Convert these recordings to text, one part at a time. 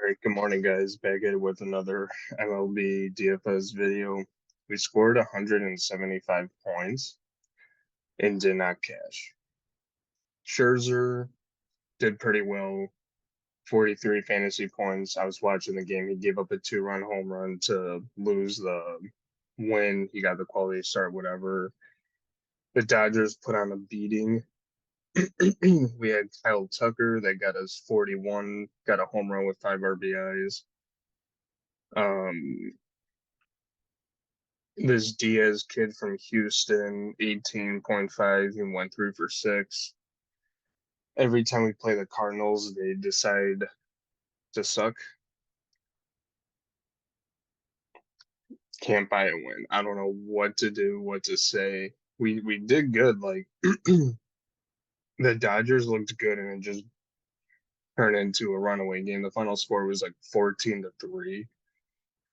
right, good morning, guys. Back at it with another MLB DFS video. We scored 175 points and did not cash. Scherzer did pretty well, 43 fantasy points. I was watching the game. He gave up a two-run home run to lose the win. He got the quality start, whatever. The Dodgers put on a beating. We had Kyle Tucker that got us 41, got a home run with 5 RBIs. Um, This Diaz kid from Houston, 18.5, he went 3 for 6. Every time we play the Cardinals, they decide to suck. Can't buy a win. I don't know what to do, what to say. We did good. Like the Dodgers looked good and it just turned into a runaway game. The final score was like 14-3.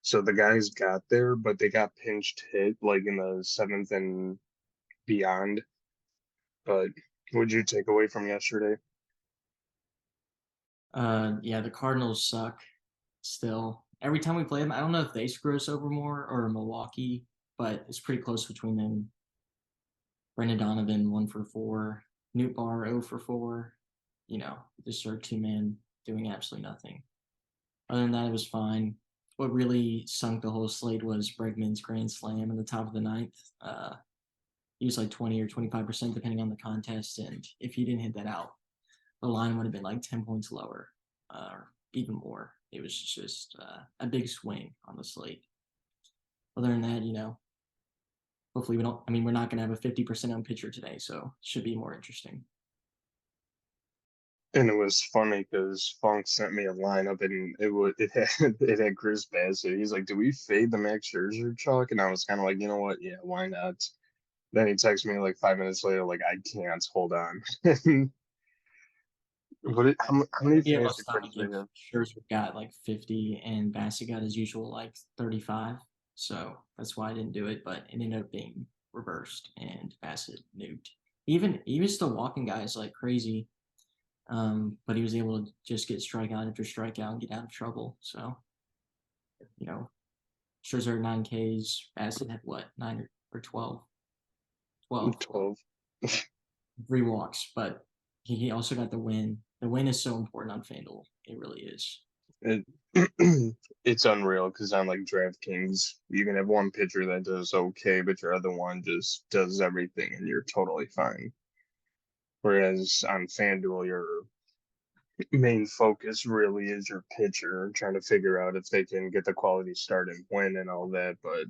So the guys got there, but they got pinched hit like in the seventh and beyond. But what'd you take away from yesterday? Yeah, the Cardinals suck still. Every time we play them, I don't know if they screw us over more or Milwaukee, but it's pretty close between them. Brendan Donovan 1 for 4, Newt Barr 0 for 4. Just our two men doing absolutely nothing. Other than that, it was fine. What really sunk the whole slate was Bregman's grand slam in the top of the ninth. He was like 20 or 25% depending on the contest, and if he didn't hit that out, the line would have been like 10 points lower, or even more. It was just a big swing on the slate. Other than that, hopefully we don't. I mean, we're not going to have a 50% on pitcher today, so it should be more interesting. And it was funny because Funk sent me a lineup and it had it had Chris Bassett. He's like, "Do we fade the Max Scherzer chalk?" And I was kind of like, "You know what? Yeah, why not?" Then he texted me like 5 minutes later, like, "I can't. Hold on." How many Yeah, fantasy most time points I do give we have? Scherzer got like 50, and Bassett got his usual like 35. So that's why I didn't do it, but it ended up being reversed, and Bassett nuked. Even he was still walking guys like crazy, but he was able to just get strikeout after strikeout and get out of trouble. So you know, Scherzer had 9 Ks. Bassett had what, 9 or 12? 12. 12. 3 walks, but he also got the win. The win is so important on FanDuel. It really is. It, it's unreal because on like DraftKings, you can have one pitcher that does okay, but your other one just does everything and you're totally fine. Whereas on FanDuel, your main focus really is your pitcher, trying to figure out if they can get the quality start and win and all that. But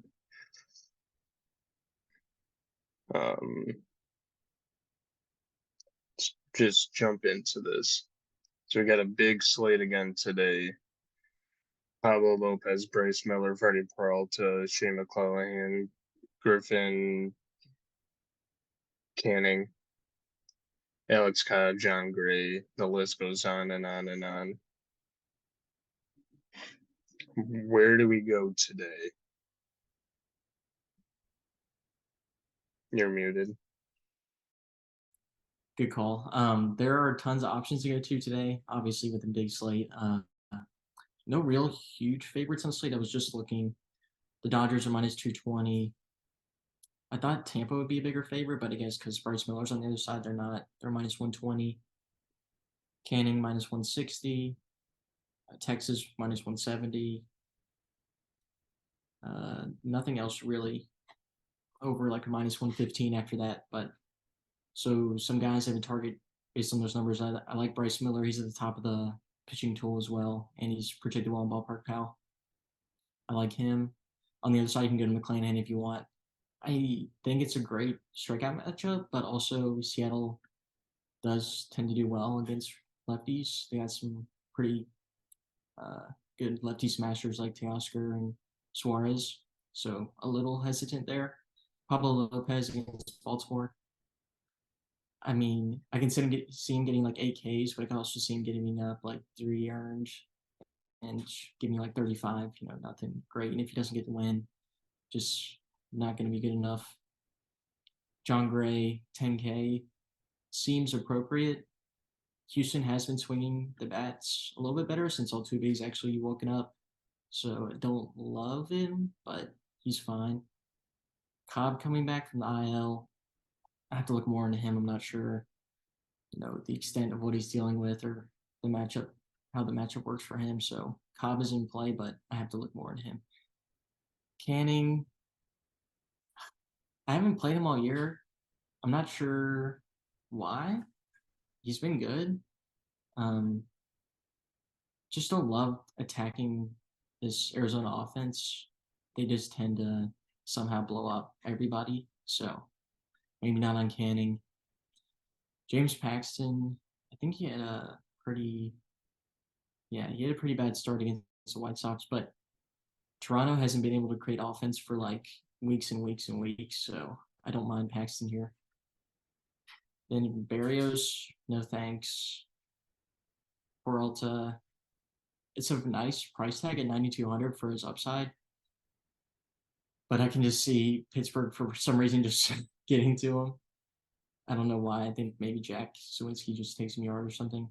um, just jump into this. So we got a big slate again today. Pablo Lopez, Bryce Miller, Freddie Peralta, Shane McClanahan, Griffin, Canning, Alex Cobb, John Gray. The list goes on and on and on. Where do we go today? You're muted. Good call. There are tons of options to go to today, obviously with the big slate. No real huge favorites on the slate. I was just looking. The Dodgers are minus 220. I thought Tampa would be a bigger favorite, but I guess because Bryce Miller's on the other side, they're not. They're minus 120. Canning minus 160. Texas minus 170. Nothing else really over like a minus 115 after that. But so some guys have a target based on those numbers. I like Bryce Miller. He's at the top of the pitching tool as well, and he's projected well in ballpark pal. I like him. On the other side, you can go to McClanahan if you want. I think it's a great strikeout matchup, but also Seattle does tend to do well against lefties. They got some pretty uh, good lefty smashers like Teoscar and Suarez. So a little hesitant there. Pablo Lopez against Baltimore. I mean, I can see him getting like 8 Ks, but I can also see him getting up like 3 earned and give me like 35. Nothing great. And if he doesn't get the win, just not going to be good enough. John Gray, 10K seems appropriate. Houston has been swinging the bats a little bit better since Altuve's actually woken up. So I don't love him, but he's fine. Cobb coming back from the IL. I have to look more into him. I'm not sure, the extent of what he's dealing with or the matchup, how the matchup works for him. So Cobb is in play, but I have to look more into him. Canning, I haven't played him all year. I'm not sure why. He's been good. Um, just don't love attacking this Arizona offense. They just tend to somehow blow up everybody. So maybe not on Canning. James Paxton, I think he had a pretty bad start against the White Sox, but Toronto hasn't been able to create offense for like weeks and weeks and weeks. So I don't mind Paxton here. Then Barrios, no thanks. Peralta, it's a nice price tag at 9,200 for his upside, but I can just see Pittsburgh for some reason just getting to him. I don't know why. I think maybe Jack Sawinski just takes him yard or something.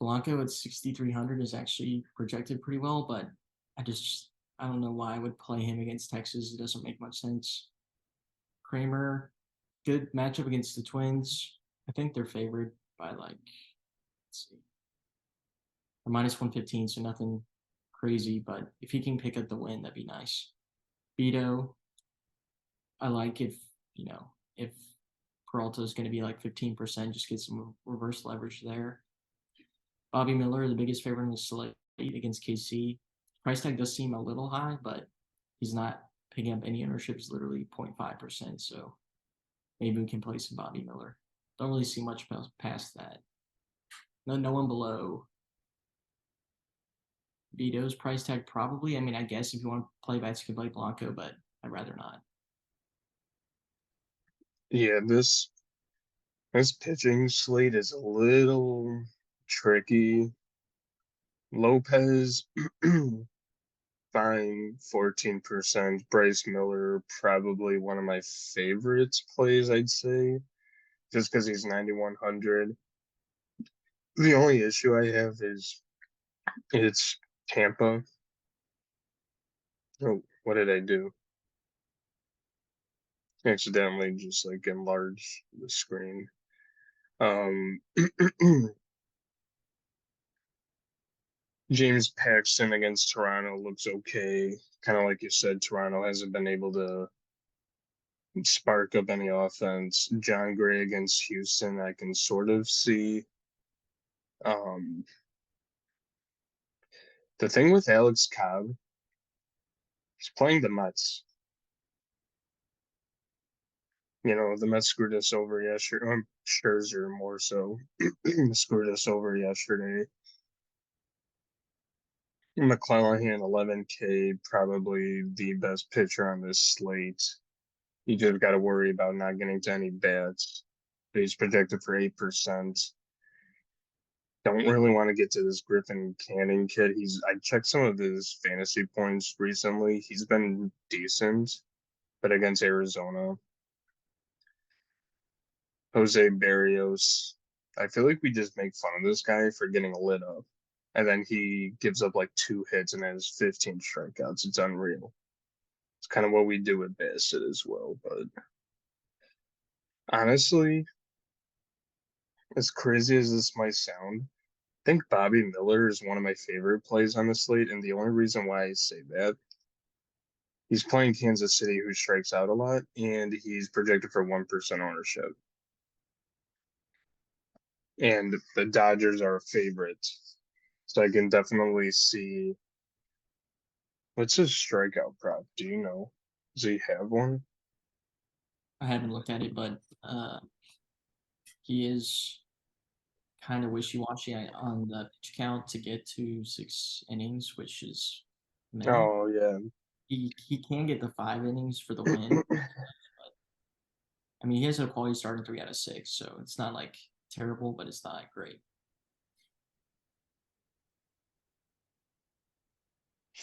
Blanco at 6,300 is actually projected pretty well, but I don't know why I would play him against Texas. It doesn't make much sense. Kramer, good matchup against the Twins. I think they're favored by let's see, a minus 115, so nothing crazy, but if he can pick up the win, that'd be nice. Beto, I like if Peralta is going to be like 15%, just get some reverse leverage there. Bobby Miller, the biggest favorite in the slate against KC. Price tag does seem a little high, but he's not picking up any ownership. It's literally 0.5%. So maybe we can play some Bobby Miller. Don't really see much past that. No one below Vito's price tag, probably. I mean, I guess if you want to play bats, you can play Blanco, but I'd rather not. Yeah, this pitching slate is a little tricky. Lopez, fine, 14%. Bryce Miller, probably one of my favorite plays, I'd say, just because he's 9,100. The only issue I have is it's Tampa. Oh, what did I do? Accidentally just like enlarge the screen. Um, James Paxton against Toronto looks okay. Kind of like you said, Toronto hasn't been able to spark up any offense. John Gray against Houston, I can sort of see. Um, the thing with Alex Cobb, he's playing the Mets. The Mets screwed us over yesterday. Scherzer more so screwed us over yesterday. McClellan, 11K, probably the best pitcher on this slate. You just got to worry about not getting to any bats. He's projected for 8%. Don't really want to get to this Griffin Canning kid. I checked some of his fantasy points recently. He's been decent, but against Arizona, Jose Barrios, I feel like we just make fun of this guy for getting lit up. And then he gives up like 2 hits and has 15 strikeouts. It's unreal. It's kind of what we do with Bassett as well. But honestly, as crazy as this might sound, I think Bobby Miller is one of my favorite plays on the slate. And the only reason why I say that, he's playing Kansas City, who strikes out a lot, and he's projected for 1% ownership. And the Dodgers are a favorite. So I can definitely see. What's his strikeout prop? Do you know? Does he have one? I haven't looked at it, but he is kind of wishy-washy on the pitch count to get to 6 innings, which is meh. Oh yeah. He can get the 5 innings for the win. I mean, he has a quality starting 3 out of 6, so it's not like terrible, but it's not great.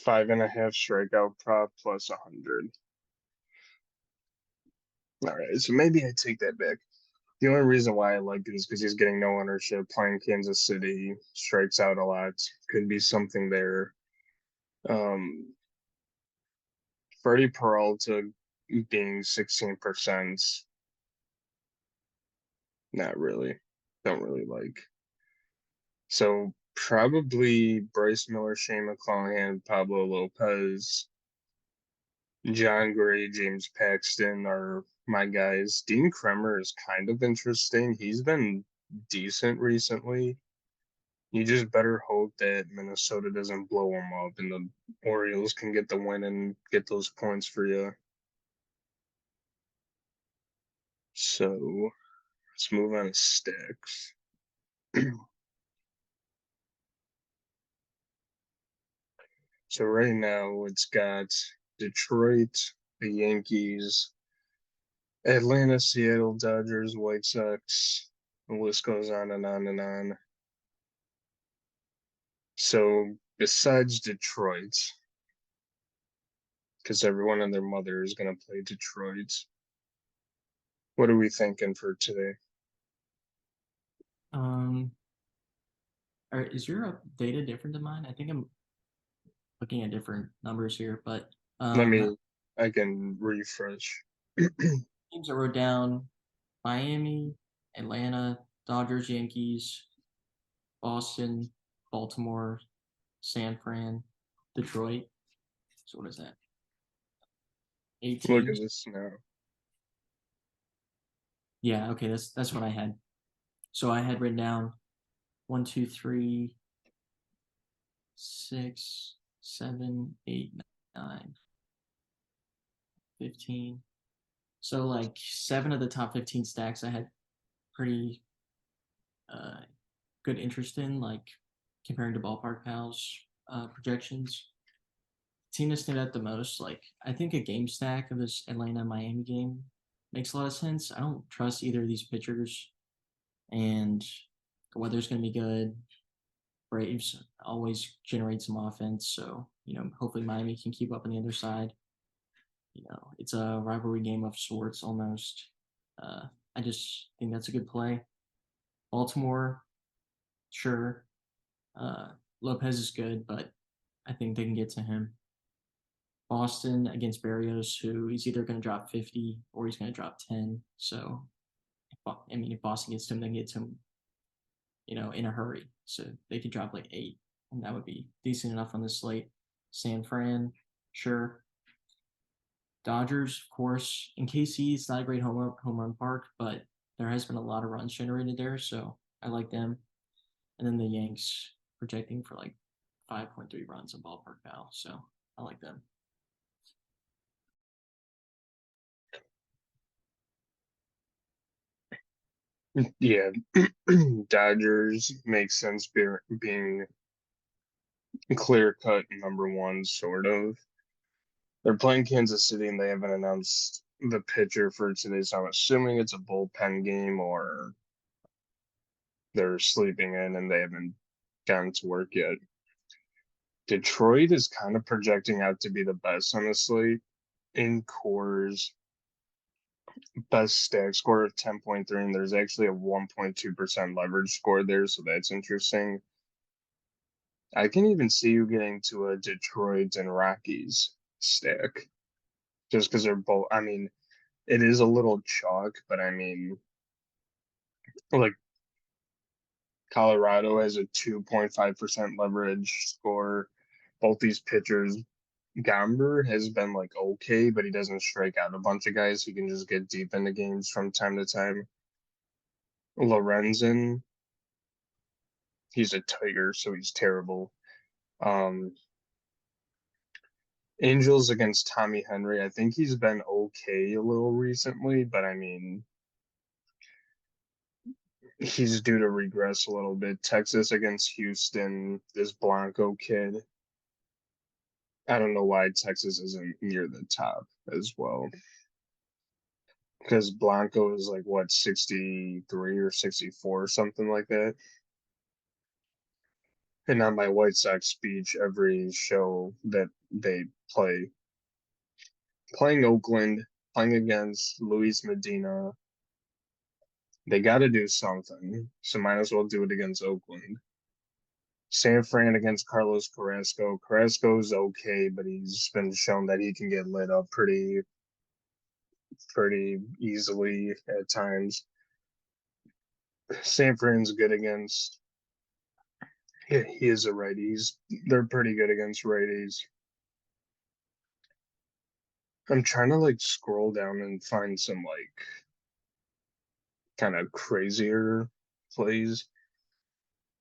5.5 strikeout prop plus 100. All right, so maybe I take that back. The only reason why I like it is because he's getting no ownership, playing Kansas City, strikes out a lot. Could be something there. Freddie Peralta being 16%, not really. Don't really like. So probably Bryce Miller, Shane McClanahan, Pablo Lopez, John Gray, James Paxton are my guys. Dean Kremer is kind of interesting. He's been decent recently. You just better hope that Minnesota doesn't blow him up and the Orioles can get the win and get those points for you. So let's move on to sticks. So right now it's got Detroit, the Yankees, Atlanta, Seattle, Dodgers, White Sox. The list goes on and on and on. So besides Detroit, because everyone and their mother is going to play Detroit, what are we thinking for today? Is your data different than mine? I think I'm looking at different numbers here, but I can refresh. teams I wrote down: Miami, Atlanta, Dodgers, Yankees, Boston, Baltimore, San Fran, Detroit. So what is that? 8 Look at teams. this now. Yeah, okay, that's what I had. So I had written down 1, 2, 3, 6, 7, 8, 9, 15. So like 7 of the top 15 stacks I had pretty good interest in, like comparing to Ballpark Pals projections. Team that stood out the most, like I think a game stack of this Atlanta Miami game makes a lot of sense. I don't trust either of these pitchers, and the weather's going to be good. Braves always generate some offense, so hopefully Miami can keep up on the other side. It's a rivalry game of sorts almost. I just think that's a good play. Baltimore, sure. Lopez is good, but I think they can get to him. Boston against Barrios, who he's either going to drop 50 or he's going to drop 10. So, if Boston gets to him, then gets him, in a hurry. So they could drop like 8, and that would be decent enough on the slate. San Fran, sure. Dodgers, of course. In KC, it's not a great home run park, but there has been a lot of runs generated there, so I like them. And then the Yanks projecting for like 5.3 runs in ballpark now, so I like them. Yeah, Dodgers makes sense being clear cut number one, sort of. They're playing Kansas City and they haven't announced the pitcher for today, so I'm assuming it's a bullpen game or they're sleeping in and they haven't gotten to work yet. Detroit is kind of projecting out to be the best on the slate in cores. Best stack score of 10.3, and there's actually a 1.2% leverage score there, so that's interesting. I can even see you getting to a Detroit and Rockies stack just because they're both. I mean, it is a little chalk, but I mean, like Colorado has a 2.5% leverage score. Both these pitchers, Gomber has been like okay, but he doesn't strike out a bunch of guys. He can just get deep into games from time to time. Lorenzen, he's a Tiger, so he's terrible. Um, Angels against Tommy Henry. I think he's been okay a little recently, but I mean, he's due to regress a little bit. Texas against Houston, this Blanco kid. I don't know why Texas isn't near the top as well. Because Blanco is like what 63 or 64 or something like that. And on my White Sox speech, every show that they play, playing Oakland, playing against Luis Medina, They got to do something, so might as well do it against Oakland. San Fran against Carlos Carrasco. Carrasco's okay, but he's been shown that he can get lit up pretty easily at times. San Fran's good against. Yeah, he is a righty. They're pretty good against righties. I'm trying to like scroll down and find some like kind of crazier plays.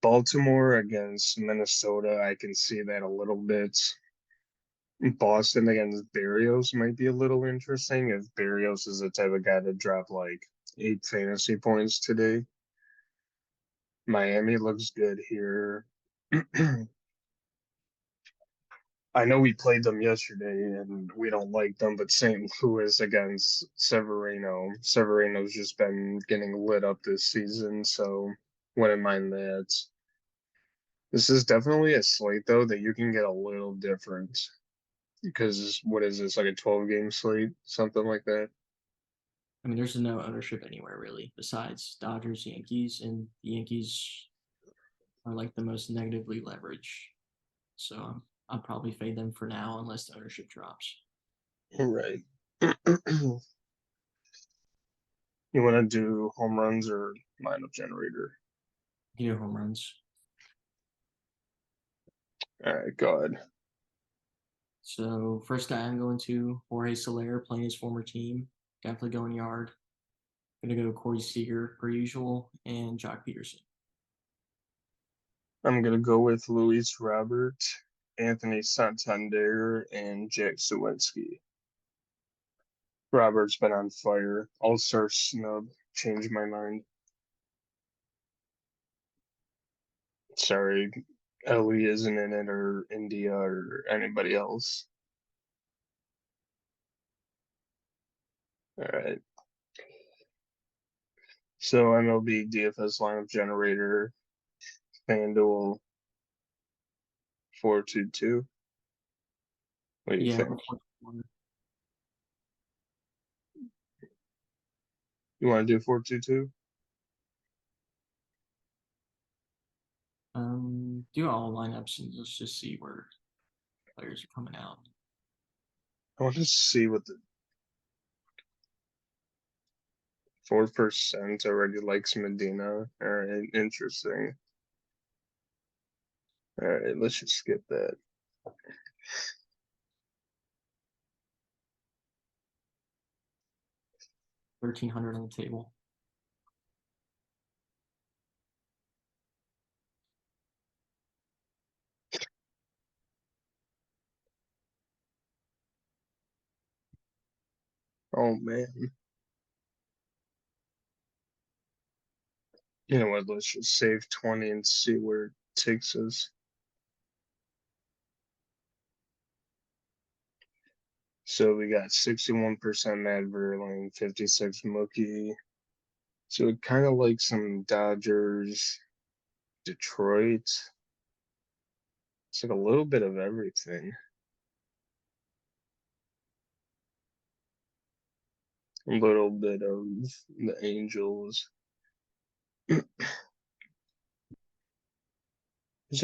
Baltimore against Minnesota, I can see that a little bit. Boston against Berrios might be a little interesting if Berrios is the type of guy to drop like 8 fantasy points today. Miami looks good here. I know we played them yesterday and we don't like them, but St. Louis against Severino. Severino's just been getting lit up this season, so wouldn't mind that. This is definitely a slate though that you can get a little different because what is this, like a 12-game slate, something like that? I mean, there's no ownership anywhere really besides Dodgers, Yankees, and the Yankees are like the most negatively leveraged. So I'll probably fade them for now unless the ownership drops. Right. You want to do home runs or lineup generator? You know, home runs. All right, go ahead. So first guy I'm going to Jorge Soler playing his former team. Definitely going yard. Gonna go Corey Seager per usual and Jock Peterson. I'm gonna go with Luis Robert, Anthony Santander, and Jack Suwinski. Robert's been on fire. All-star snub. Changed my mind. Sorry, Ellie isn't in it, or India, or anybody else. All right. So MLB DFS lineup generator, Fanduel 422. What do you Yeah, think? before You want to do 422? do all lineups and let's just see where players are coming out. I want to see what the 4% already likes Medina. All right, interesting. All right, let's just skip that. $1,300 on the table. Oh man. You know what? Let's just save 20 and see where it takes us. So we got 61% Matt Verlaine, 56 Mookie. So it kind of like some Dodgers, Detroit. It's like a little bit of everything. A little bit of the Angels. Who's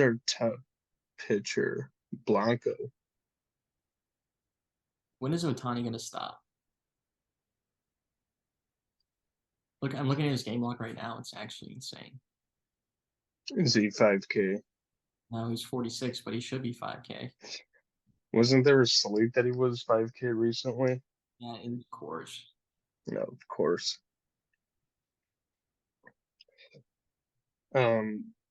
our top pitcher? Blanco. When is Otani gonna stop? Look, I'm looking at his game log right now. It's actually insane. Is he 5K? Now he's 46, but he should be 5K. Wasn't there a slate that he was 5K recently? Yeah, in course. No, of course.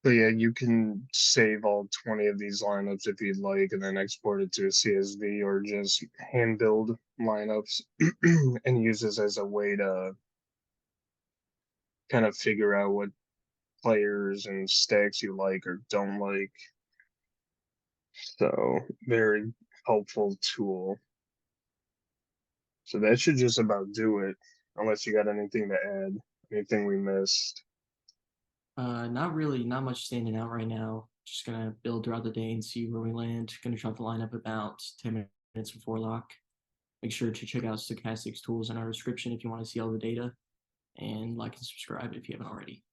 But yeah, you can save all 20 of these lineups if you'd like, and then export it to a CSV or just hand build lineups and use this as a way to kind of figure out what players and stacks you like or don't like. So, very helpful tool. So that should just about do it, unless you got anything to add, anything we missed. Not really, not much standing out right now. Just gonna build throughout the day and see where we land. Gonna drop the lineup about 10 minutes before lock. Make sure to check out Stochastics tools in our description if you want to see all the data. and like and subscribe if you haven't already.